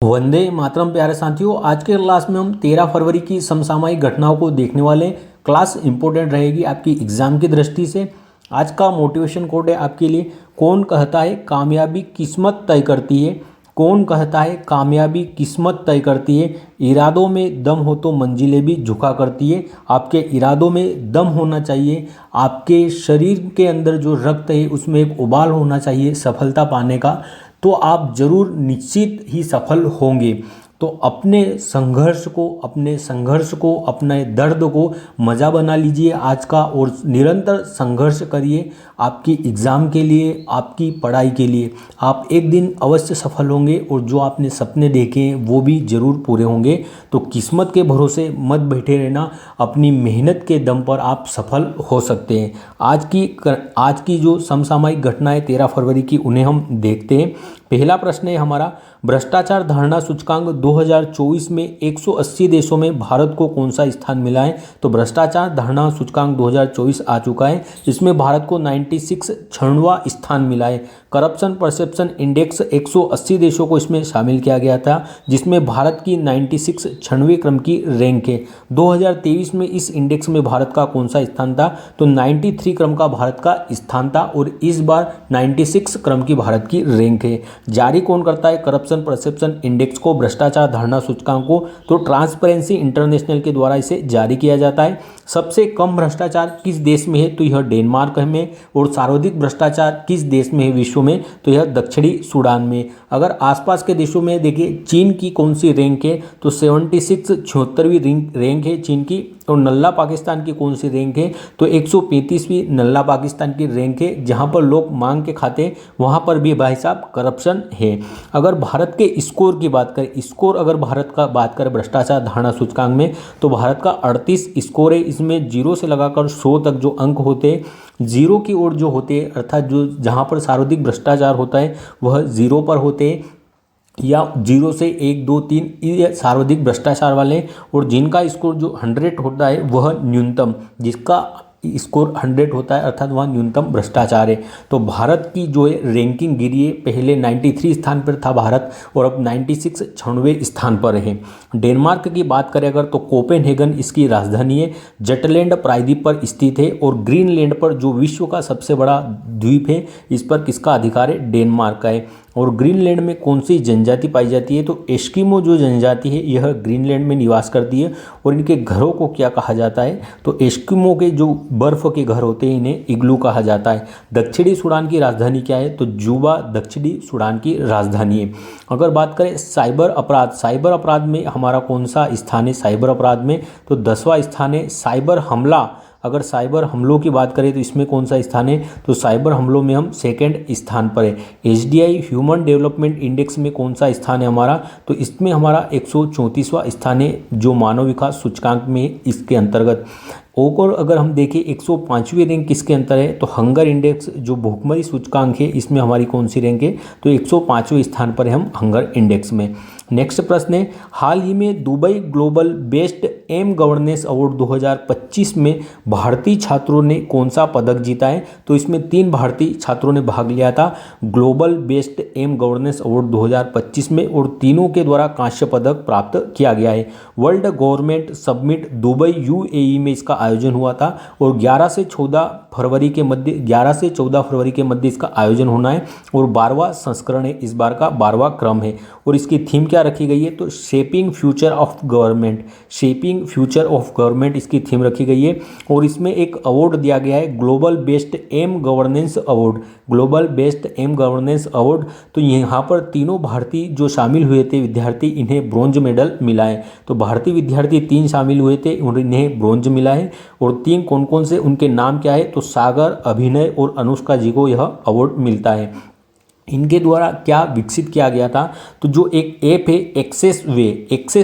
वंदे मातरम प्यारे साथियों, आज के क्लास में हम 13 फरवरी की समसामयिक घटनाओं को देखने वाले हैं। क्लास इंपॉर्टेंट रहेगी आपकी एग्जाम की दृष्टि से। आज का मोटिवेशन कोट है आपके लिए, कौन कहता है कामयाबी किस्मत तय करती है। कौन कहता है कामयाबी किस्मत तय करती है। इरादों में दम हो तो मंजिलें भी झुका करती है। आपके इरादों में दम होना चाहिए, आपके शरीर के अंदर जो रक्त है उसमें एक उबाल होना चाहिए सफलता पाने का, तो आप जरूर निश्चित ही सफल होंगे। तो अपने संघर्ष को अपने दर्द को मज़ा बना लीजिए आज का, और निरंतर संघर्ष करिए आपकी एग्ज़ाम के लिए, आपकी पढ़ाई के लिए। आप एक दिन अवश्य सफल होंगे और जो आपने सपने देखे हैं वो भी ज़रूर पूरे होंगे। तो किस्मत के भरोसे मत बैठे रहना, अपनी मेहनत के दम पर आप सफल हो सकते हैं। आज की जो समसामयिक घटनाएं 13 फरवरी की, उन्हें हम देखते हैं। पहला प्रश्न है हमारा, भ्रष्टाचार धारणा सूचकांक 2024 में 180 देशों में भारत को कौन सा स्थान मिला है। तो भ्रष्टाचार धारणा सूचकांक 2024 आ चुका है, इसमें भारत को 96वां स्थान मिला है। करप्शन परसेप्शन इंडेक्स 180 देशों को इसमें शामिल किया गया था, जिसमें भारत की 96वें क्रम की रैंक है। 2023 में इस इंडेक्स में भारत का कौन सा स्थान था, तो 93 क्रम का भारत का स्थान था, और इस बार 96 क्रम की भारत की रैंक है। जारी कौन करता है करप्शन परसेप्शन इंडेक्स को, भ्रष्टाचार धारणा सूचकांक को, तो ट्रांसपेरेंसी इंटरनेशनल के द्वारा इसे जारी किया जाता है। सबसे कम भ्रष्टाचार किस देश में है, तो यह डेनमार्क में। और सर्वाधिक भ्रष्टाचार किस देश में है विश्व में, तो यह दक्षिणी सूडान में। अगर आसपास के देशों में देखिए, चीन की कौन सी रैंक है, तो 76वीं रैंक है चीन की। और नल्ला पाकिस्तान की कौन सी रैंक है, तो 135वीं नल्ला पाकिस्तान की रैंक है। जहां पर लोग मांग के खाते हैं वहां पर भी भाई साहब करप्शन है। अगर भारत के स्कोर की बात करें, अगर भारत का बात करें भ्रष्टाचार धारणा सूचकांक में, तो भारत का 38 स्कोर है। इसमें 0 से लगाकर 100 तक जो अंक होते हैं, 0 की ओर जो होते हैं, अर्थात जो जहां पर सर्वाधिक भ्रष्टाचार होता है वह 0 पर होते हैं, या 0 से 1 2 3 ये सर्वाधिक भ्रष्टाचार वाले। और जिनका स्कोर जो 100 होता है वह न्यूनतम, जिसका स्कोर 100 होता है अर्थात वह न्यूनतम भ्रष्टाचार है। तो भारत की जो है रैंकिंग गिरी है, पहले 93 स्थान पर था भारत और अब 96वें स्थान पर है। डेनमार्क की बात करें अगर, तो कोपेनहेगन इसकी राजधानी है। जटलैंड प्रायद्वीप पर स्थित है, और ग्रीनलैंड पर जो विश्व का सबसे बड़ा द्वीप है, इस पर किसका अधिकार है, डेनमार्क का है। और ग्रीनलैंड में कौन सी जनजाति पाई जाती है, तो एस्किमो जो जनजाति है यह ग्रीनलैंड में निवास करती है। और इनके घरों को क्या कहा जाता है, तो एस्किमो के जो बर्फ के घर होते हैं इन्हें इग्लू कहा जाता है। दक्षिणी सूडान की राजधानी क्या है, तो जुबा दक्षिणी सूडान की राजधानी है। अगर बात करें साइबर अपराध में हमारा कौन सा स्थान है, साइबर अपराध में तो 10वां स्थान है। साइबर हमला, अगर साइबर हमलों की बात करें तो इसमें कौन सा स्थान है, तो साइबर हमलों में हम 2nd स्थान पर है। HDI ह्यूमन डेवलपमेंट इंडेक्स में कौन सा स्थान है हमारा, तो इसमें हमारा 134वां स्थान है, जो मानव विकास सूचकांक में इसके अंतर्गत। और अगर हम देखें 105वीं रैंक किसके अंतर है, तो हंगर इंडेक्स जो भूखमरी सूचकांक है इसमें हमारी कौन सी रैंक है, तो 105वें स्थान पर है हम हंगर इंडेक्स में। नेक्स्ट प्रश्न है, हाल ही में Dubai global best M governance award 2025 में भारतीय छात्रों ने कौन सा पदक जीता है, तो इसमें 3 भारतीय छात्रों ने भाग लिया था global best M governance award 2025 में, और तीनों के द्वारा कांस्य पदक प्राप्त किया गया है। World government summit Dubai UAE में इसका आयोजन हुआ था, और 11 से 14 फरवरी के मध्य इसका आयोजन होना है, और 12वां संस्करण है, इस बार का 12वां क्रम है। और इसकी थीम क्या रखी गई है, तो शेपिंग फ्यूचर ऑफ गवर्नमेंट इसकी थीम रखी गई है। और इसमें एक अवार्ड दिया गया है global best M governance award. तो यहाँ पर तीनों भारतीय जो शामिल हुए थे विद्यार्थी, इन्हें ब्रॉन्ज मेडल मिला है। तो भारतीय विद्यार्थी 3 शामिल हुए थे और इन्हें ब्रॉन्ज मिला है। और 3 कौन कौन से, उनके नाम क्या है, तो सागर, अभिनय और अनुष्का जी को यह अवार्ड मिलता है। इनके द्वारा क्या विकसित किया गया था, तो जो एक ऐप है एक्सेस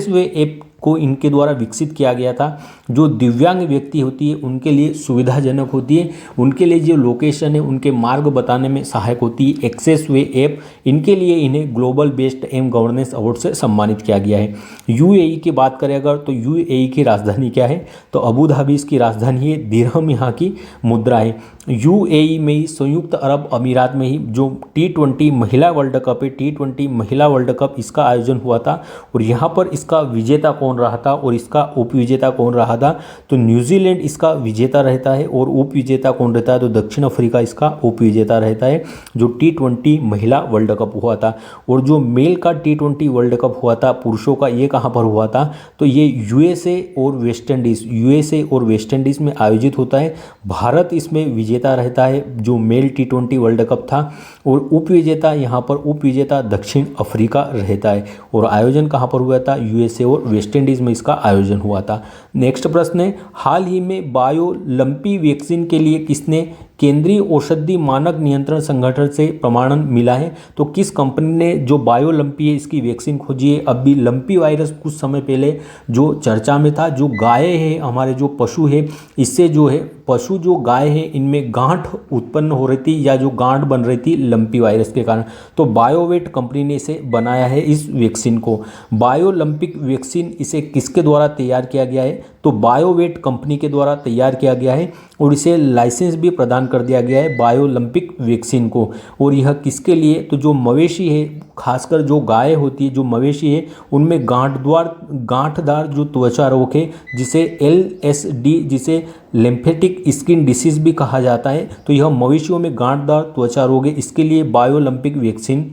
वे ऐप को इनके द्वारा विकसित किया गया था। जो दिव्यांग व्यक्ति होती है उनके लिए सुविधाजनक होती है, उनके लिए जो लोकेशन है उनके मार्ग बताने में सहायक होती है। एक्सेस वे ऐप, इनके लिए इन्हें global best M governance award से सम्मानित किया गया है। यूएई की बात करें अगर, तो यूएई की राजधानी क्या है, तो अबू धाबी इसकी राजधानी है, दिरहम यहाँ की मुद्रा है। यूएई में ही, संयुक्त अरब अमीरात में ही जो T20 महिला वर्ल्ड कप है, T20 महिला वर्ल्ड कप इसका आयोजन हुआ था और यहाँ पर इसका विजेता कौन रहा था और इसका उपविजेता कौन रहा था, तो न्यूजीलैंड इसका विजेता रहता है और उपविजेता कौन रहता है, तो दक्षिण अफ्रीका इसका उपविजेता रहता है। जो T20 महिला वर्ल्ड कप हुआ था और जो मेल का T20 वर्ल्ड कप हुआ था पुरुषों का, ये कहाँ पर हुआ था, तो ये यूएसए और वेस्ट इंडीज़ में आयोजित होता है। भारत इसमें विजेता रहता है जो मेल T20 वर्ल्ड कप था और उपविजेता यहाँ पर उपविजेता दक्षिण अफ्रीका रहता है और आयोजन कहाँ पर हुआ था, यूएसए और वेस्ट इंडीज़ में इसका आयोजन हुआ था। नेक्स्ट प्रश्न है, हाल ही में बायोलंपी वैक्सीन के लिए किसने केंद्रीय औषधि मानक नियंत्रण संगठन से प्रमाणन मिला है, तो किस कंपनी ने जो बायोलंपी है इसकी वैक्सीन खोजी है। अभी लंपी वायरस कुछ समय पहले जो चर्चा में था, जो गाय है हमारे जो पशु है, इससे जो है पशु जो गाय है इनमें गांठ उत्पन्न हो रही थी या जो गांठ बन रही थी लंपी वायरस के कारण, तो बायोवेट कंपनी ने इसे बनाया है इस वैक्सीन को। बायोलंपिक वैक्सीन इसे किसके द्वारा तैयार किया गया है, तो बायोवेट कंपनी के द्वारा तैयार किया गया है और इसे लाइसेंस भी प्रदान कर दिया गया है बायोलंपिक वैक्सीन को। और यह किसके लिए, तो जो मवेशी है, खासकर जो गाय होती है, जो मवेशी है उनमें गांठदार जो त्वचा रोग है जिसे LSD, जिसे लिम्फेटिक स्किन डिसीज भी कहा जाता है, तो यह मवेशियों में गांठदार त्वचा रोग है, इसके लिए बायोलंपिक वैक्सीन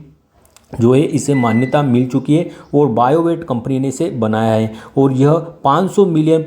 जो है इसे मान्यता मिल चुकी है और बायोवेट कंपनी ने इसे बनाया है और यह 500 मिलियन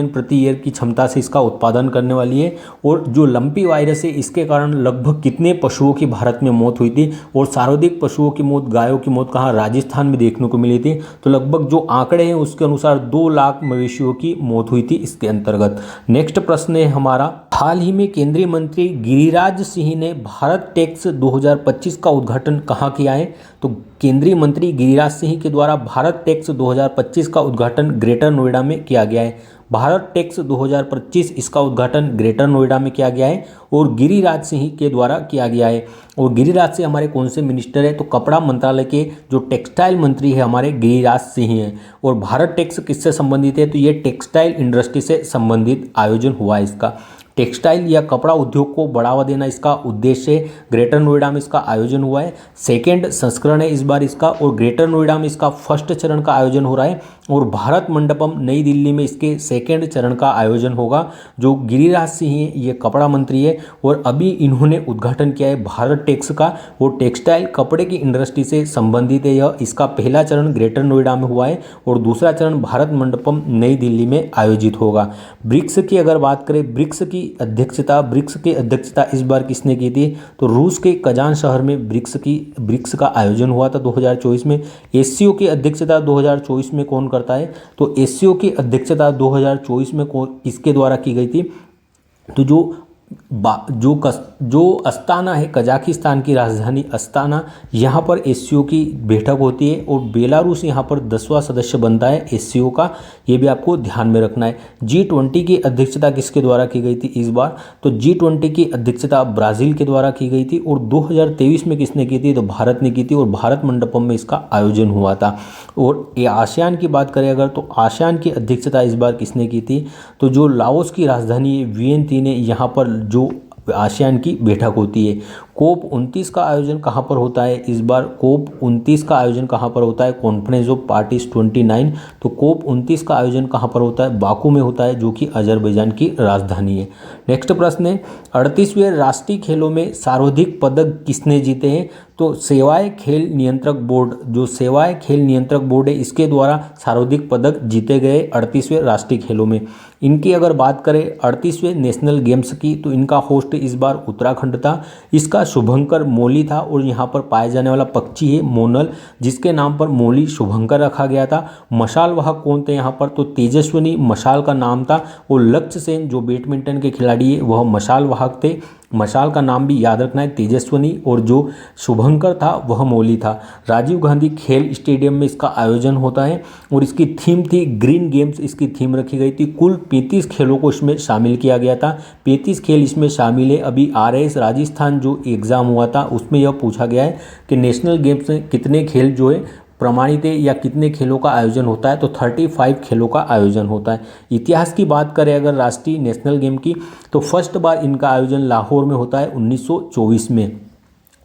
प्रति ईयर की क्षमता से इसका उत्पादन करने वाली है। और जो लंपी वायरस है इसके कारण लगभग कितने पशुओं की भारत में मौत हुई थी, और सर्वाधिक पशुओं की मौत, गायों की मौत कहाँ, राजस्थान में देखने को मिली थी, तो लगभग जो आंकड़े हैं उसके अनुसार 2 लाख मवेशियों की मौत हुई थी इसके अंतर्गत। नेक्स्ट प्रश्न है हमारा, हाल ही में केंद्रीय मंत्री गिरिराज सिंह ने भारत टेक्स 2025 का उद्घाटन कहाँ किया है, तो केंद्रीय मंत्री गिरिराज सिंह के द्वारा भारत टेक्स 2025 का उद्घाटन ग्रेटर नोएडा में किया गया है। भारत टेक्स 2025 इसका उद्घाटन ग्रेटर नोएडा में किया गया है और गिरिराज सिंह के द्वारा किया गया है। और गिरिराज सिंह हमारे कौन से मिनिस्टर है, तो कपड़ा मंत्रालय के जो टेक्सटाइल मंत्री है हमारे गिरिराज सिंह हैं। और भारत टेक्स किससे संबंधित है, तो ये टेक्सटाइल इंडस्ट्री से संबंधित आयोजन हुआ है इसका। टेक्सटाइल या कपड़ा उद्योग को बढ़ावा देना इसका उद्देश्य है। ग्रेटर नोएडा में इसका आयोजन हुआ है, सेकेंड संस्करण है इस बार इसका, और ग्रेटर नोएडा में इसका फर्स्ट चरण का आयोजन हो रहा है और भारत मंडपम नई दिल्ली में इसके सेकेंड चरण का आयोजन होगा। जो गिरिराज सिंह है ये कपड़ा मंत्री है और अभी इन्होंने उद्घाटन किया है भारत टेक्स का। वो टेक्सटाइल कपड़े की इंडस्ट्री से संबंधित है यह। इसका पहला चरण ग्रेटर नोएडा में हुआ है और दूसरा चरण भारत मंडपम नई दिल्ली में आयोजित होगा। ब्रिक्स की अगर बात करें, ब्रिक्स की अध्यक्षता इस बार किसने की थी, तो रूस के कजान शहर में ब्रिक्स का आयोजन हुआ था 2024 में। एससीओ की अध्यक्षता 2024 में कौन करता है, तो एससीओ की अध्यक्षता 2024 में किसके द्वारा की गई थी, तो जो अस्ताना है, कजाकिस्तान की राजधानी अस्ताना, यहाँ पर एससीओ की बैठक होती है और बेलारूस यहाँ पर 10वां सदस्य बनता है एससीओ का, ये भी आपको ध्यान में रखना है। G20 की अध्यक्षता किसके द्वारा की गई थी इस बार, तो G20 की अध्यक्षता ब्राज़ील के द्वारा की गई थी और 2023 में किसने की थी, तो भारत ने की थी और भारत मंडपम में इसका आयोजन हुआ था। और ये आसियान की बात करें अगर, तो आसियान की अध्यक्षता इस बार किसने की थी, तो जो लाओस की राजधानी वियेंतिन ने, यहाँ पर जो आसियान की बैठक होती है। COP 29 का आयोजन कहाँ पर होता है इस बार, COP 29 का आयोजन कहाँ पर होता है, कॉन्फ्रेंस ऑफ पार्टीज 29, तो COP 29 का आयोजन कहाँ पर होता है, बाकू में होता है जो कि अजरबैजान की राजधानी है। नेक्स्ट प्रश्न है, 38वें राष्ट्रीय खेलों में सर्वाधिक पदक किसने जीते हैं, तो सेवाएं खेल नियंत्रक बोर्ड, जो सेवाएं खेल नियंत्रक बोर्ड है इसके द्वारा सर्वाधिक पदक जीते गए 38वें राष्ट्रीय खेलों में। इनकी अगर बात करें 38वें नेशनल गेम्स की, तो इनका होस्ट इस बार उत्तराखंड था। इसका शुभंकर मोली था और यहाँ पर पाया जाने वाला पक्षी है मोनल, जिसके नाम पर मोली शुभंकर रखा गया था। मशाल वाहक कौन थे यहाँ पर, तो तेजस्विनी मशाल का नाम था और लक्ष्य सेन जो बैडमिंटन के खिलाड़ी है वह मशाल वाहक थे। मशाल का नाम भी याद रखना है तेजस्विनी, और जो शुभंकर था वह मौली था। राजीव गांधी खेल स्टेडियम में इसका आयोजन होता है और इसकी थीम थी ग्रीन गेम्स, इसकी थीम रखी गई थी। कुल 35 खेलों को इसमें शामिल किया गया था, 35 खेल इसमें शामिल है। अभी RAS राजस्थान जो एग्ज़ाम हुआ था उसमें यह पूछा गया है कि नेशनल गेम्स में कितने खेल जो है प्रमाणित है या कितने खेलों का आयोजन होता है, तो 35 खेलों का आयोजन होता है। इतिहास की बात करें अगर राष्ट्रीय नेशनल गेम की, तो फर्स्ट बार इनका आयोजन लाहौर में होता है 1924 में।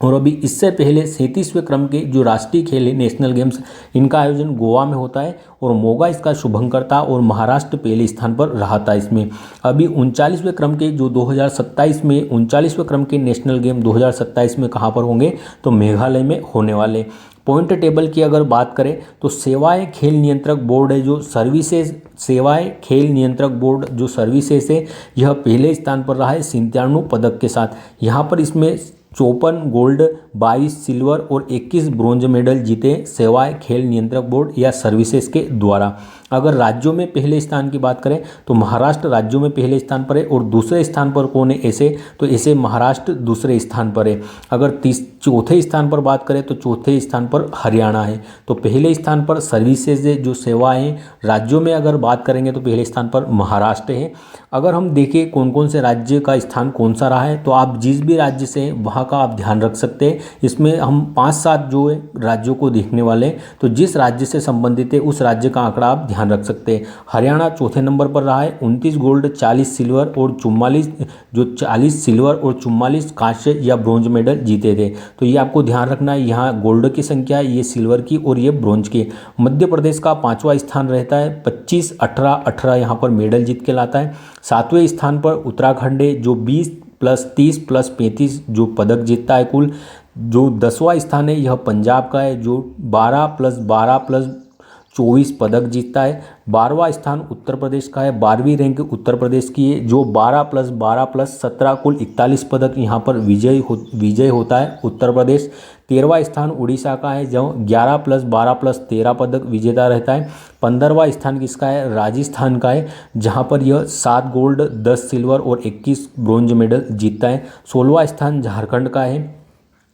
और अभी इससे पहले 37वें क्रम के जो राष्ट्रीय खेल है नेशनल गेम्स, इनका आयोजन गोवा में होता है और मोगा इसका शुभंकर था और महाराष्ट्र पहले स्थान पर रहा था इसमें। अभी 39वें क्रम के जो 2027 में 39वें क्रम के नेशनल गेम 2027 में कहाँ पर होंगे, तो मेघालय में होने वाले। पॉइंट टेबल की अगर बात करें तो सेवाएं खेल नियंत्रक बोर्ड है जो सर्विसेज, सेवाएं खेल नियंत्रक बोर्ड जो सर्विसेज है, यह पहले स्थान पर रहा है 97 पदक के साथ। यहाँ पर इसमें 54 गोल्ड, 22 सिल्वर और 21 ब्रॉन्ज मेडल जीते सेवाएं खेल नियंत्रक बोर्ड या सर्विसेज के द्वारा। अगर राज्यों में पहले स्थान की बात करें तो महाराष्ट्र राज्यों में पहले स्थान पर है और दूसरे स्थान पर कौन है ऐसे, तो ऐसे महाराष्ट्र दूसरे स्थान पर है। अगर चौथे स्थान पर बात करें तो चौथे स्थान पर हरियाणा है। तो पहले स्थान पर सर्विसेज जो सेवाएं राज्यों में अगर बात करेंगे तो पहले स्थान पर महाराष्ट्र है। अगर हम देखें कौन कौन से राज्य का स्थान कौन सा रहा है, तो आप जिस भी राज्य से वहाँ का आप ध्यान रख सकते हैं। इसमें हम 5-7 जो है राज्यों को देखने वाले हैं, तो जिस राज्य से संबंधित है उस राज्य का आंकड़ा आप ध्यान रख सकते हैं। हरियाणा चौथे नंबर पर रहा है, 29 गोल्ड, 40 सिल्वर और 40 सिल्वर और 44 कांस्य या ब्रॉन्ज मेडल जीते थे। तो ये आपको ध्यान रखना है, यहाँ गोल्ड की संख्या है, ये सिल्वर की और ये ब्रॉन्ज की। मध्य प्रदेश का 5वां स्थान रहता है, 25, 18 यहाँ पर मेडल जीत के लाता है। 7वें स्थान पर उत्तराखंड है जो 20 + 30 + 35 जो पदक जीतता है कुल। जो 10वां स्थान है यह पंजाब का है जो 12 + 12 + 24 पदक जीतता है। 12वां स्थान उत्तर प्रदेश का है, 12वीं रैंक उत्तर प्रदेश की है जो 12 + 12 + 17 कुल 41 पदक यहाँ पर विजय होता है उत्तर प्रदेश। 13वां स्थान उड़ीसा का है जो 11 + 12 + 13 पदक विजेता रहता है। 15वां स्थान किसका है, राजस्थान का है जहाँ पर यह 7 गोल्ड, 10 सिल्वर और 21 ब्रॉन्ज मेडल जीतता है। 16वां स्थान झारखंड का है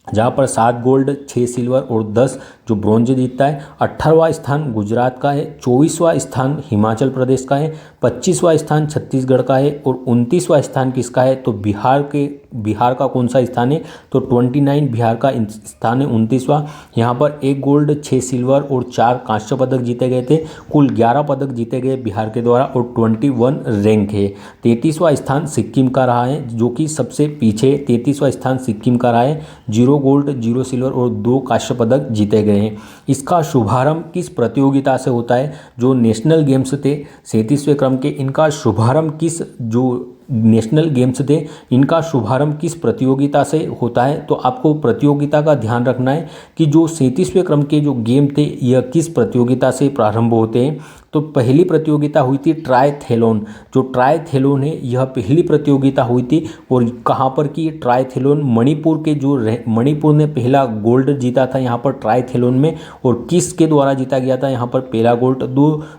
जहाँ पर 7 गोल्ड, 6 सिल्वर और 10 जो ब्रॉन्ज जीतता है। 18वां स्थान गुजरात का है, 24वां स्थान हिमाचल प्रदेश का है, 25वां स्थान छत्तीसगढ़ का है और 29वां स्थान किसका है, तो बिहार का कौन सा स्थान है, तो 29 बिहार का स्थान है 29वां। यहाँ पर 1 गोल्ड, 6 सिल्वर और 4 कांस्य पदक जीते गए थे। कुल 11 पदक जीते गए बिहार के द्वारा और 21 रैंक है। 33वां स्थान सिक्किम का रहा है जो कि सबसे पीछे 33वां स्थान सिक्किम का रहा है, 0 गोल्ड, 0 सिल्वर और 2 कांस्य पदक जीते गए हैं। इसका शुभारंभ किस प्रतियोगिता से होता है, जो नेशनल गेम्स थे 37वें क्रम के, इनका शुभारंभ किस जो नेशनल गेम्स थे इनका शुभारंभ किस प्रतियोगिता से होता है, तो आपको प्रतियोगिता का ध्यान रखना है कि जो 37वें क्रम के जो गेम थे यह किस प्रतियोगिता से प्रारंभ होते हैं। तो पहली प्रतियोगिता हुई थी ट्रायथेलॉन, जो ट्रायथेलॉन है यह पहली प्रतियोगिता हुई थी और कहाँ पर की ट्रायथेलॉन, मणिपुर के जो मणिपुर ने पहला गोल्ड जीता था यहाँ पर ट्रायथेलॉन में, और किसके द्वारा जीता गया था यहाँ पर पहला गोल्ड,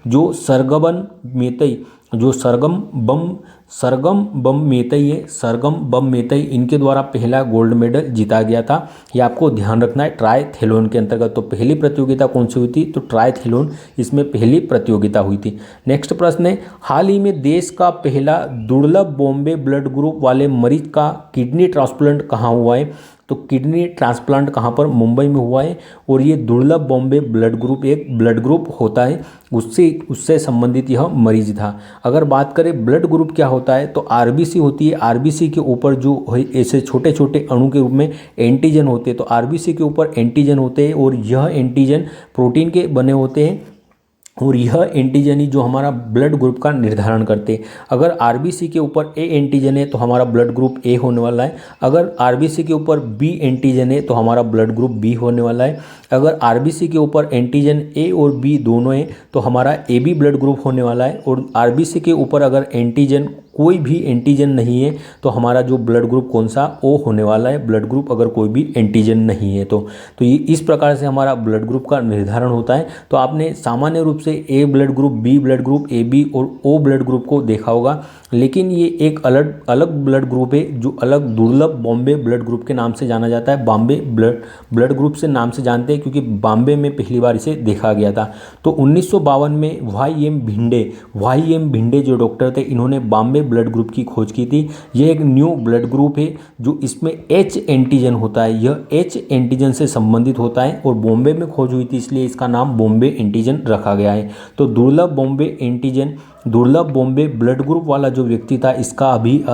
जो सरगम बम मेतई इनके द्वारा पहला गोल्ड मेडल जीता गया था। ये आपको ध्यान रखना है ट्रायथेलॉन के अंतर्गत। तो पहली प्रतियोगिता कौन सी हुई थी, तो ट्रायथेलॉन इसमें पहली प्रतियोगिता हुई थी। नेक्स्ट प्रश्न है, हाल ही में देश का पहला दुर्लभ बॉम्बे ब्लड ग्रुप वाले मरीज का किडनी ट्रांसप्लांट कहाँ हुआ है, तो किडनी ट्रांसप्लांट कहाँ पर, मुंबई में हुआ है। और ये दुर्लभ बॉम्बे ब्लड ग्रुप एक ब्लड ग्रुप होता है, उससे संबंधित यह मरीज था। अगर बात करें ब्लड ग्रुप क्या होता है, तो आरबीसी होती है। आरबीसी के ऊपर जो ऐसे छोटे छोटे अणु के रूप में एंटीजन होते हैं, तो आरबीसी के ऊपर एंटीजन होते हैं और यह एंटीजन प्रोटीन के बने होते हैं और यह एंटीजन ही जो हमारा ब्लड ग्रुप का निर्धारण करते हैं। अगर आरबीसी के ऊपर ए एंटीजन है तो हमारा ब्लड ग्रुप ए होने वाला है। अगर आरबीसी के ऊपर बी एंटीजन है तो हमारा ब्लड ग्रुप बी होने वाला है। अगर आरबीसी के ऊपर एंटीजन ए और बी दोनों हैं तो हमारा ए बी ब्लड ग्रुप होने वाला है। और आरबीसी के ऊपर अगर एंटीजन कोई भी एंटीजन नहीं है तो हमारा जो ब्लड ग्रुप कौन सा, ओ होने वाला है ब्लड ग्रुप, अगर कोई भी एंटीजन नहीं है तो ये इस प्रकार से हमारा ब्लड ग्रुप का निर्धारण होता है। तो आपने सामान्य रूप से A blood group, B blood group, A B और ओ ब्लड ग्रुप को देखा होगा, लेकिन ये एक अलग अलग ब्लड ग्रुप है जो अलग दुर्लभ बॉम्बे ब्लड ग्रुप के नाम से जाना जाता है। बॉम्बे ब्लड ग्रुप से नाम से जानते हैं क्योंकि बॉम्बे में पहली बार इसे देखा गया था। तो 1952 में वाई एम भिंडे जो डॉक्टर थे, इन्होंने बॉम्बे ब्लड ग्रुप की खोज की थी। यह एक न्यू ब्लड ग्रुप है जो इसमें एच एंटीजन होता है, यह एच एंटीजन से संबंधित होता है और बॉम्बे में खोज हुई थी इसलिए इसका नाम बॉम्बे एंटीजन रखा गया है। तो दुर्लभ बॉम्बे ब्लड ग्रुप वाला जो व्यक्ति था, इसका अभी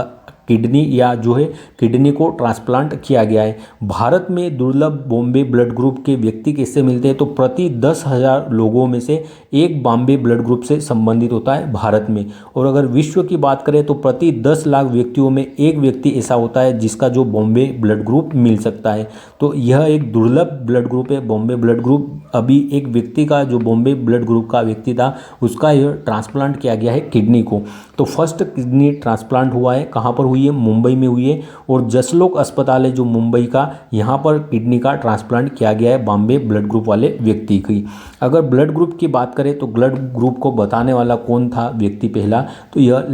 किडनी या जो है किडनी को ट्रांसप्लांट किया गया है। भारत में दुर्लभ बॉम्बे ब्लड ग्रुप के व्यक्ति किससे मिलते हैं, तो प्रति 10,000 लोगों में से एक बॉम्बे ब्लड ग्रुप से संबंधित होता है भारत में। और अगर विश्व की बात करें तो प्रति 10 लाख व्यक्तियों में एक व्यक्ति ऐसा होता है जिसका जो बॉम्बे ब्लड ग्रुप मिल सकता है। तो यह एक दुर्लभ ब्लड ग्रुप है बॉम्बे ब्लड ग्रुप। अभी एक व्यक्ति का जो बॉम्बे ब्लड ग्रुप का व्यक्ति था, उसका यह ट्रांसप्लांट किया गया है किडनी को। तो फर्स्ट किडनी ट्रांसप्लांट हुआ है, कहाँ पर हुई है, मुंबई में हुई है। और जसलोक अस्पताल है जो मुंबई का, यहाँ पर किडनी का ट्रांसप्लांट किया गया है बॉम्बे ब्लड ग्रुप वाले व्यक्ति की। अगर ब्लड ग्रुप की बात करें तो ब्लड ग्रुप को बताने वाला कौन था व्यक्ति पहला, तो यह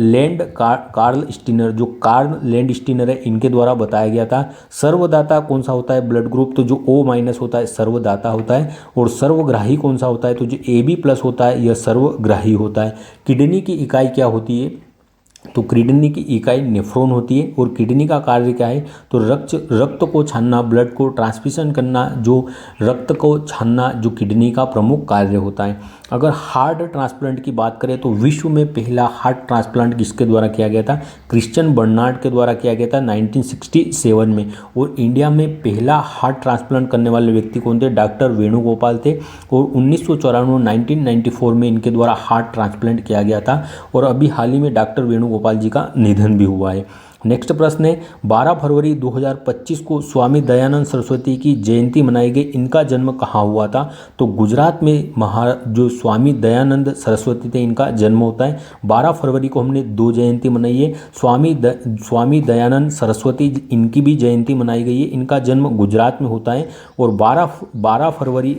कार्ल स्टीनर, जो कार्ल लैंड स्टीनर है, इनके द्वारा बताया गया था। सर्वदाता कौन सा होता है ब्लड ग्रुप, तो जो O- होता है सर्वदाता होता है। और सर्वग्राही कौन सा होता है, तो जो AB+ होता है यह सर्वग्राही होता है। किडनी की इकाई क्या होती है, तो किडनी की इकाई नेफ्रॉन होती है। और किडनी का कार्य क्या है, तो रक्त को छानना, ब्लड को ट्रांसमिशन करना, जो रक्त को छानना जो किडनी का प्रमुख कार्य होता है। अगर हार्ट ट्रांसप्लांट की बात करें तो विश्व में पहला हार्ट ट्रांसप्लांट किसके द्वारा किया गया था, क्रिश्चियन बर्नार्ड के द्वारा किया गया था 1967 में। और इंडिया में पहला हार्ट ट्रांसप्लांट करने वाले व्यक्ति कौन थे, डॉक्टर वेणुगोपाल थे। और 1994 में इनके द्वारा हार्ट ट्रांसप्लांट किया गया था। और अभी हाल ही में डॉक्टर वेणुगोपाल जी का निधन भी हुआ है। नेक्स्ट प्रश्न है, 12 फरवरी 2025 को स्वामी दयानंद सरस्वती की जयंती मनाई गई, इनका जन्म कहाँ हुआ था, तो गुजरात में जो स्वामी दयानंद सरस्वती थे, इनका जन्म होता है 12 फरवरी को। हमने 2 जयंती मनाई है, स्वामी दयानंद सरस्वती, इनकी भी जयंती मनाई गई है, इनका जन्म गुजरात में होता है। और 12 फरवरी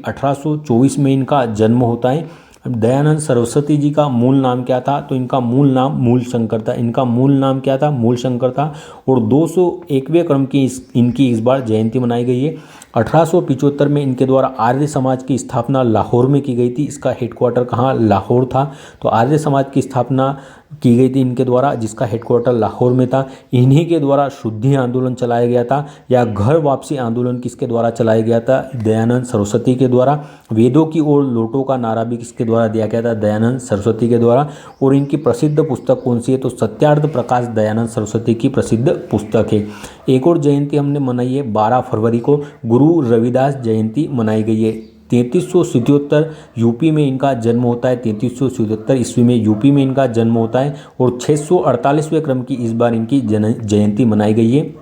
1824 में इनका जन्म होता है। दयानंद सरस्वती जी का मूल नाम क्या था, तो इनका मूल नाम मूलशंकर था। इनका मूल नाम क्या था, मूलशंकर था। और 201वें क्रम की इनकी इस बार जयंती मनाई गई है। 1875 में इनके द्वारा आर्य समाज की स्थापना लाहौर में की गई थी। इसका हेडक्वार्टर कहाँ, लाहौर था। तो आर्य समाज की स्थापना की गई थी इनके द्वारा, जिसका हेडक्वार्टर लाहौर में था। इन्हीं के द्वारा शुद्धि आंदोलन चलाया गया था, या घर वापसी आंदोलन किसके द्वारा चलाया गया था, दयानंद सरस्वती के द्वारा। वेदों की ओर लौटो का नारा भी किसके द्वारा दिया गया था, दयानंद सरस्वती के द्वारा। और इनकी प्रसिद्ध पुस्तक कौन सी है, तो सत्यार्थ प्रकाश दयानंद सरस्वती की प्रसिद्ध पुस्तक है। एक और जयंती हमने मनाई है 12 फरवरी को, गुरु रविदास जयंती मनाई गई है। 3377 यूपी में इनका जन्म होता है, 3377 ईस्वी में यूपी में इनका जन्म होता है। और 648वें क्रम की इस बार इनकी जयंती मनाई गई है।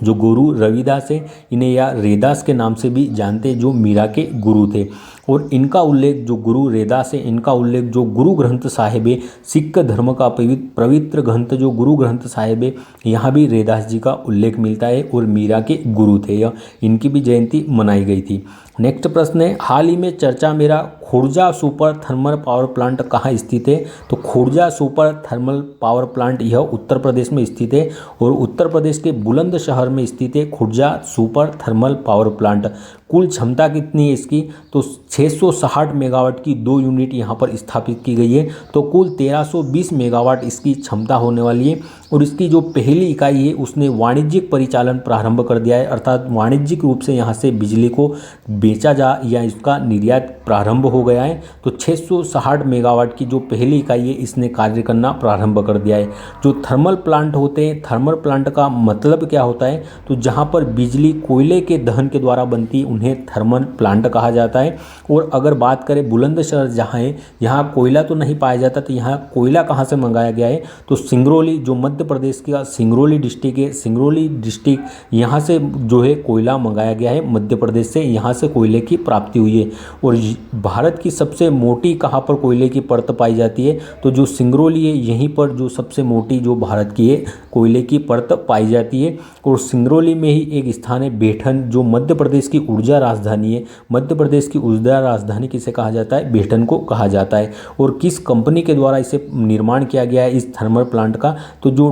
जो गुरु रविदास है, इन्हें या रैदास के नाम से भी जानते हैं, जो मीरा के गुरु थे। और इनका उल्लेख, जो गुरु रैदास है, इनका उल्लेख जो गुरु ग्रंथ साहिब है, सिख धर्म का पवित्र ग्रंथ जो गुरु ग्रंथ साहिब है, यहाँ भी रैदास जी का उल्लेख मिलता है। और मीरा के गुरु थे यह, इनकी भी जयंती मनाई गई थी। नेक्स्ट प्रश्न है, हाल ही में चर्चा मेरा Khurja super thermal power plant कहाँ स्थित है, तो Khurja super thermal power plant यह उत्तर प्रदेश में स्थित है। और उत्तर प्रदेश के बुलंदशहर में स्थित है Khurja super thermal power plant. कुल क्षमता कितनी है इसकी, तो 660 मेगावाट की 2 यूनिट यहाँ पर स्थापित की गई है। तो कुल 1320 मेगावाट इसकी क्षमता होने वाली है। और इसकी जो पहली इकाई है उसने वाणिज्यिक परिचालन प्रारंभ कर दिया है, अर्थात वाणिज्यिक रूप से यहाँ से बिजली को बेचा जा या इसका निर्यात प्रारंभ हो गया है। तो 660 मेगावाट की जो पहली इकाई है इसने कार्य करना प्रारंभ कर दिया है। जो थर्मल प्लांट होते हैं, थर्मल प्लांट का मतलब क्या होता है, तो जहाँ पर बिजली कोयले के दहन के द्वारा बनती है उन्हें थर्मल प्लांट कहा जाता है। और अगर बात करें बुलंदशहर जहाँ है, यहाँ कोयला तो नहीं पाया जाता, तो यहाँ कोयला कहाँ से मंगाया गया है, तो सिंगरौली जो मध्य प्रदेश का सिंगरौली डिस्ट्रिक्ट है, सिंगरौली डिस्ट्रिक्ट यहाँ से जो है कोयला मंगाया गया है मध्य प्रदेश से, यहाँ से कोयले की प्राप्ति हुई है। और भारत की सबसे मोटी कहाँ पर कोयले की परत पाई जाती है, तो जो सिंगरौली है यहीं पर जो सबसे मोटी जो भारत की है कोयले की परत पाई जाती है। और सिंगरौली में ही एक स्थान है बेठन, जो मध्य प्रदेश की ऊर्जा राजधानी है। मध्य प्रदेश की ऊर्जा राजधानी किसे कहा जाता है, बेठन को कहा जाता है। और किस कंपनी के द्वारा इसे निर्माण किया गया है इस थर्मल प्लांट का, तो जो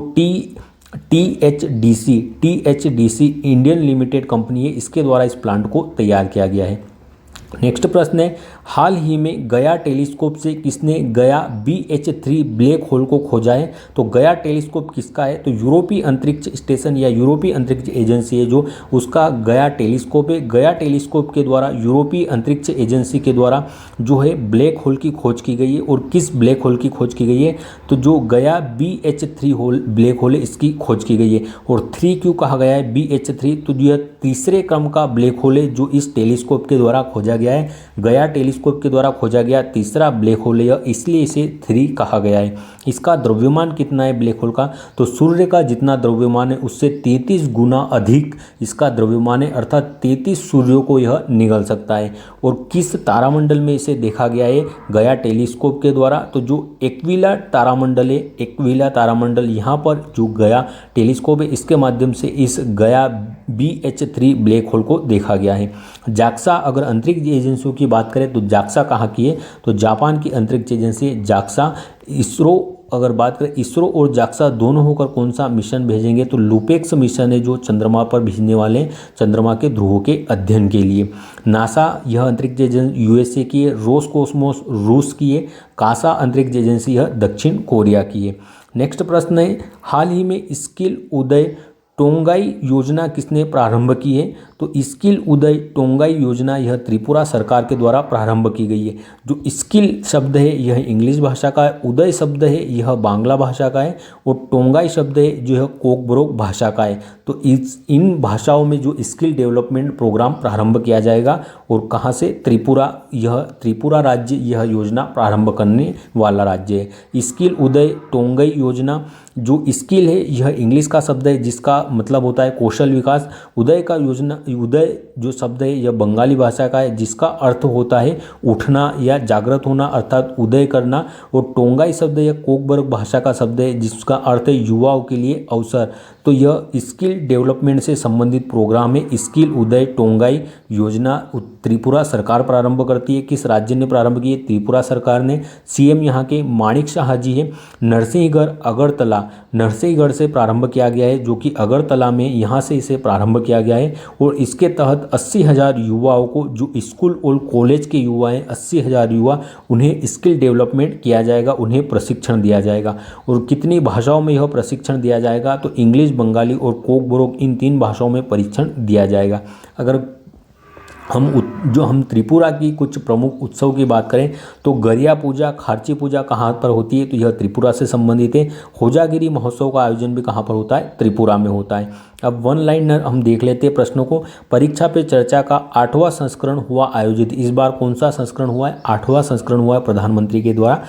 टीएचडीसी इंडियन लिमिटेड कंपनी है, इसके द्वारा इस प्लांट को तैयार किया गया है। नेक्स्ट प्रश्न है, हाल ही में गया टेलीस्कोप से किसने गया BH3 ब्लैक होल को खोजा है। तो गया टेलीस्कोप किसका है, तो यूरोपीय अंतरिक्ष स्टेशन या यूरोपीय अंतरिक्ष एजेंसी है जो उसका गया टेलीस्कोप है। गया टेलीस्कोप के द्वारा यूरोपीय अंतरिक्ष एजेंसी के द्वारा जो है ब्लैक होल की खोज की गई है। और किस ब्लैक होल की खोज की गई है, तो जो गया BH3 होल ब्लैक होल है इसकी खोज की गई है। और 3 क्यों कहा गया है BH3, तो यह तीसरे क्रम का ब्लैक होल है जो इस टेलीस्कोप के द्वारा खोजा गया है। गया टेलीस्कोप के द्वारा खोजा गया तीसरा ब्लैक होल है, इसलिए इसे 3 कहा गया है। इसका द्रव्यमान कितना है ब्लैक होल का, तो सूर्य का जितना द्रव्यमान है उससे 33 गुना अधिक इसका द्रव्यमान है, अर्थात 33 सूर्यों को यह निगल सकता है। और किस तारामंडल में इसे देखा गया है गया टेलीस्कोप के द्वारा, तो जो एक्विला तारामंडल है, एक्विला तारामंडल यहाँ पर जो गया टेलीस्कोप है इसके माध्यम से इस गया BH3 ब्लैक होल को देखा गया है। जाक्सा, अगर अंतरिक्ष एजेंसियों की बात करें तो जाक्सा कहाँ की है, तो जापान की अंतरिक्ष एजेंसी है जाक्सा। इसरो, अगर बात करें इसरो और जाक्सा दोनों होकर कौन सा मिशन भेजेंगे, तो लूपेक्स मिशन है जो चंद्रमा पर भेजने वाले हैं चंद्रमा के ध्रुवों के अध्ययन के लिए। नासा, यह अंतरिक्ष एजेंसी USA की है। रोसकोसमोस रूस की है। कासा अंतरिक्ष एजेंसी यह दक्षिण कोरिया की है। नेक्स्ट प्रश्न है, हाल ही में स्किल उदय टोंगाई योजना किसने प्रारंभ की है, तो स्किल उदय टोंगाई योजना यह त्रिपुरा सरकार के द्वारा प्रारंभ की गई है। जो स्किल शब्द है यह इंग्लिश भाषा का है, उदय शब्द है यह बांग्ला भाषा का है, और टोंगाई शब्द है जो है कोकबोरोक भाषा का है। तो इन भाषाओं में जो स्किल डेवलपमेंट प्रोग्राम प्रारंभ किया जाएगा, और कहाँ से, त्रिपुरा, यह त्रिपुरा राज्य यह योजना प्रारंभ करने वाला राज्य है। स्किल उदय टोंगाई योजना, जो स्किल है यह इंग्लिश का शब्द है जिसका मतलब होता है कौशल विकास। उदय का योजना, उदय जो शब्द है यह बंगाली भाषा का है जिसका अर्थ होता है उठना या जागृत होना, अर्थात उदय करना। और टोंगाई शब्द यह कोकबोरोक भाषा का शब्द है जिसका अर्थ है युवाओं के लिए अवसर। तो यह स्किल डेवलपमेंट से संबंधित प्रोग्राम है। स्किल उदय टोंगाई योजना त्रिपुरा सरकार प्रारंभ करती है। किस राज्य ने प्रारंभ की है, त्रिपुरा सरकार ने। CM यहाँ के माणिक शाह जी है। नरसिंहगढ़ अगरतला, नरसिंहगढ़ से प्रारंभ किया गया है, जो कि अगरतला में यहाँ से इसे प्रारंभ किया गया है। और इसके तहत 80,000 युवाओं को, जो स्कूल और कॉलेज के युवा हैं 80,000 युवा, उन्हें स्किल डेवलपमेंट किया जाएगा, उन्हें प्रशिक्षण दिया जाएगा। और कितनी भाषाओं में यह प्रशिक्षण दिया जाएगा, तो इंग्लिश, बंगाली और कोकबोरोक, इन 3 भाषाओं में प्रशिक्षण दिया जाएगा। अगर हम त्रिपुरा की कुछ प्रमुख उत्सव की बात करें तो गरिया पूजा, खार्ची पूजा कहाँ पर होती है, तो यह त्रिपुरा से संबंधित है। होजागिरी महोत्सव का आयोजन भी कहाँ पर होता है, त्रिपुरा में होता है। अब वन लाइनर हम देख लेते हैं प्रश्नों को। परीक्षा पे चर्चा का 8वां संस्करण हुआ आयोजित। इस बार कौन सा संस्करण हुआ है, 8वां संस्करण हुआ है प्रधानमंत्री के द्वारा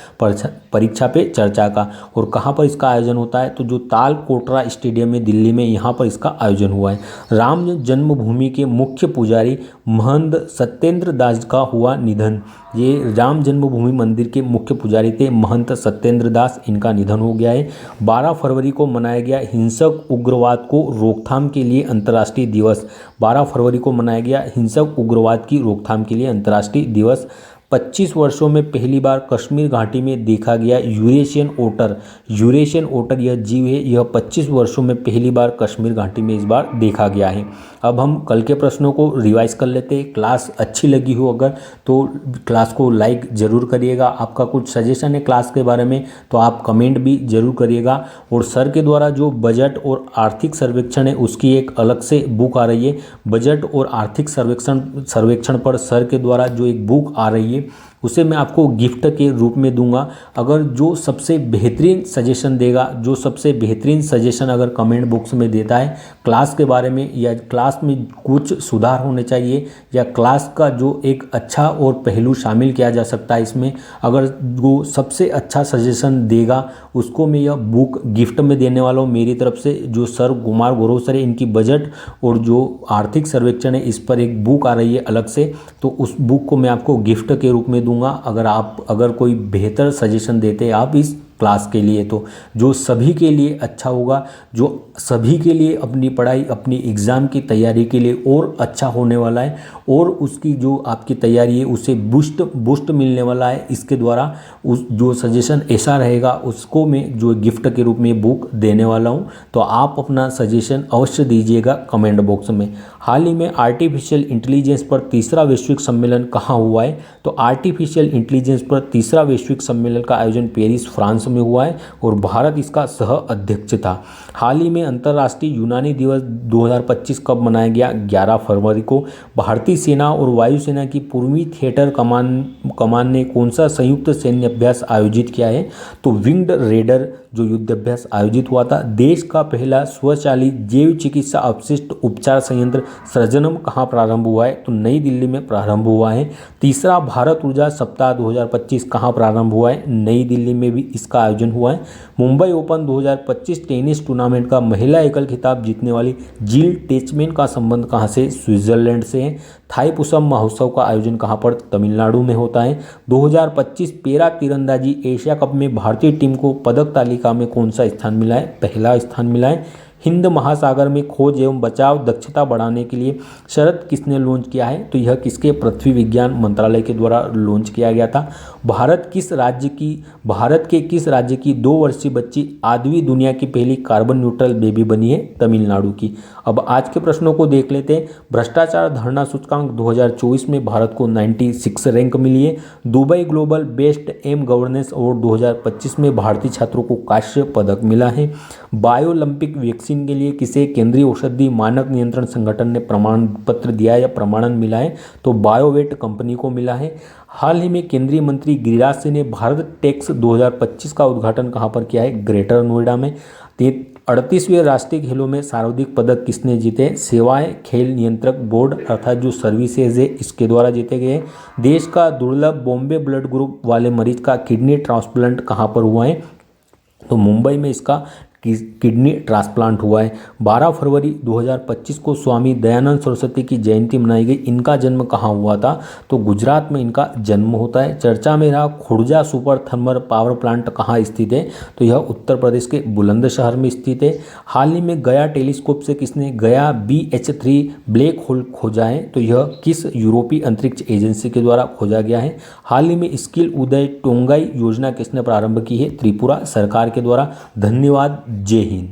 परीक्षा पे चर्चा का। और कहाँ पर इसका आयोजन होता है, तो जो ताल कोटरा स्टेडियम में दिल्ली में, यहाँ पर इसका आयोजन हुआ है। राम जन्मभूमि के मुख्य पुजारी महंत सत्येंद्र दास का हुआ निधन। ये राम जन्मभूमि मंदिर के मुख्य पुजारी थे महंत सत्येंद्र दास, इनका निधन हो गया है। 12 फरवरी को मनाया गया हिंसक उग्रवाद को रोकथाम के लिए अंतर्राष्ट्रीय दिवस। 12 फरवरी को मनाया गया हिंसक उग्रवाद की रोकथाम के लिए अंतर्राष्ट्रीय दिवस। 25 वर्षों में पहली बार कश्मीर घाटी में देखा गया यूरेशियन ओटर। यूरेशियन ओटर यह जीव है, यह 25 वर्षों में पहली बार कश्मीर घाटी में इस बार देखा गया है। अब हम कल के प्रश्नों को रिवाइज कर लेते हैं। क्लास अच्छी लगी हो अगर तो क्लास को लाइक ज़रूर करिएगा। आपका कुछ सजेशन है क्लास के बारे में तो आप कमेंट भी ज़रूर करिएगा। और सर के द्वारा जो बजट और आर्थिक सर्वेक्षण है उसकी एक अलग से बुक आ रही है। बजट और आर्थिक सर्वेक्षण पर सर के द्वारा जो एक बुक आ रही है उसे मैं आपको गिफ्ट के रूप में दूंगा। अगर जो सबसे बेहतरीन सजेशन देगा, जो सबसे बेहतरीन सजेशन अगर कमेंट बॉक्स में देता है क्लास के बारे में, या क्लास में कुछ सुधार होने चाहिए, या क्लास का जो एक अच्छा और पहलू शामिल किया जा सकता है इसमें, अगर वो सबसे अच्छा सजेशन देगा उसको मैं यह बुक गिफ्ट में देने वाला हूँ मेरी तरफ से। जो सर कुमार गौरव सर है, इनकी बजट और जो आर्थिक सर्वेक्षण है इस पर एक बुक आ रही है अलग से, तो उस बुक को मैं आपको गिफ्ट के रूप में दूंगा अगर कोई बेहतर सजेशन देते हैं आप इस क्लास के लिए, तो जो सभी के लिए अच्छा होगा, जो सभी के लिए अपनी पढ़ाई, अपनी एग्ज़ाम की तैयारी के लिए और अच्छा होने वाला है, और उसकी जो आपकी तैयारी है उसे बूस्ट मिलने वाला है इसके द्वारा। उस जो सजेशन ऐसा रहेगा उसको मैं जो गिफ्ट के रूप में बुक देने वाला हूँ। तो आप अपना सजेशन अवश्य दीजिएगा कमेंट बॉक्स में। हाल ही में आर्टिफिशियल इंटेलिजेंस पर तीसरा वैश्विक सम्मेलन कहाँ हुआ है? तो आर्टिफिशियल इंटेलिजेंस पर तीसरा वैश्विक सम्मेलन का आयोजन पेरिस फ्रांस में हुआ है और भारत इसका सह अध्यक्ष था। हाल ही में अंतर्राष्ट्रीय यूनानी दिवस 2025 कब मनाया गया? 11 फरवरी को। भारतीय सेना और वायुसेना की पूर्वी थिएटर कमान ने कौन सा संयुक्त सैन्य अभ्यास आयोजित किया है? तो विंग्ड रेडर जो युद्ध अभ्यास आयोजित हुआ था। देश का पहला स्वचालित जैव चिकित्सा अपशिष्ट उपचार संयंत्र सृजनम कहाँ प्रारंभ हुआ है? तो नई दिल्ली में प्रारंभ हुआ है। तीसरा भारत ऊर्जा सप्ताह 2025 कहाँ प्रारंभ हुआ है? नई दिल्ली में भी इसका आयोजन हुआ है। मुंबई ओपन 2025 टेनिस टूर्नामेंट का महिला एकल खिताब जीतने वाली जिल टेचमैन का संबंध कहाँ से? स्विट्जरलैंड से है। थाईपुसम महोत्सव का आयोजन कहाँ पर? तमिलनाडु में होता है। 2025 पैरा तीरंदाजी एशिया कप में भारतीय टीम को पदक तालिका में कौन सा स्थान मिला है? पहला स्थान मिला है। हिंद महासागर में खोज एवं बचाव दक्षता बढ़ाने के लिए शरत किसने लॉन्च किया है? तो यह किसके? पृथ्वी विज्ञान मंत्रालय के द्वारा लॉन्च किया गया था। भारत के किस राज्य की 2 वर्षीय बच्ची आधवी दुनिया की पहली कार्बन न्यूट्रल बेबी बनी है? तमिलनाडु की। अब आज के प्रश्नों को देख लेते हैं। भ्रष्टाचार धारणा सूचकांक 2024 में भारत को 96 रैंक मिली है। Dubai global best M governance award 2025 में भारतीय छात्रों को कांस्य पदक मिला है। बायोलंपिक वैक्सीन के लिए किसे केंद्रीय औषधि मानक नियंत्रण संगठन ने प्रमाण पत्र दिया या प्रमाणन मिला है? तो बायोवेट कंपनी को मिला है। हाल ही में केंद्रीय मंत्री गिरिराज सिंह ने भारत टेक्स 2025 का उद्घाटन कहां पर किया है? ग्रेटर नोएडा में। 38वें राष्ट्रीय खेलों में सर्वाधिक पदक किसने जीते? सेवाएं खेल नियंत्रक बोर्ड अर्थात जो सर्विसेज है इसके द्वारा जीते गए। देश का दुर्लभ बॉम्बे ब्लड ग्रुप वाले मरीज का किडनी ट्रांसप्लांट कहां पर हुआ है? तो मुंबई में इसका किडनी ट्रांसप्लांट हुआ है। 12 फरवरी 2025 को स्वामी दयानंद सरस्वती की जयंती मनाई गई। इनका जन्म कहाँ हुआ था? तो गुजरात में इनका जन्म होता है। चर्चा में रहा Khurja super thermal power plant कहाँ स्थित है? तो यह उत्तर प्रदेश के बुलंदशहर में स्थित है। हाल ही में गया टेलीस्कोप से किसने गया BH3 ब्लैक होल खोजा है? तो यह किस यूरोपीय अंतरिक्ष एजेंसी के द्वारा खोजा गया है? हाल ही में स्किल उदय टोंगाई योजना किसने प्रारंभ की है? त्रिपुरा सरकार के द्वारा। धन्यवाद। जय हिंद।